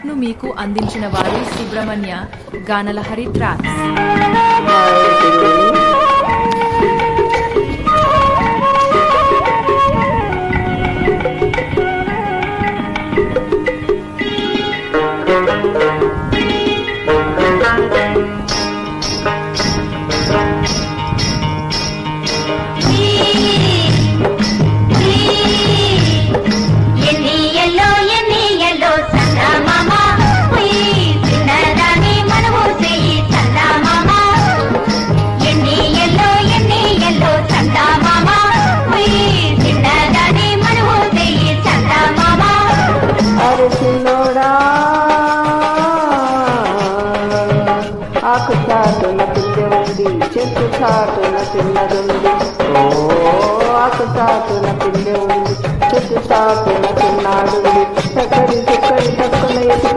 ను మీకు అందించిన వారు సుబ్రహ్మణ్య గానలహరి ట్రాక్స్. ఆకు చాటున పిల్ల ఉంది, చెట్టు చాటున చిన్నదుంది. ఓ ఆకు చాటున పిల్ల ఉంది, చెట్టు చాటున చిన్నాడుంది.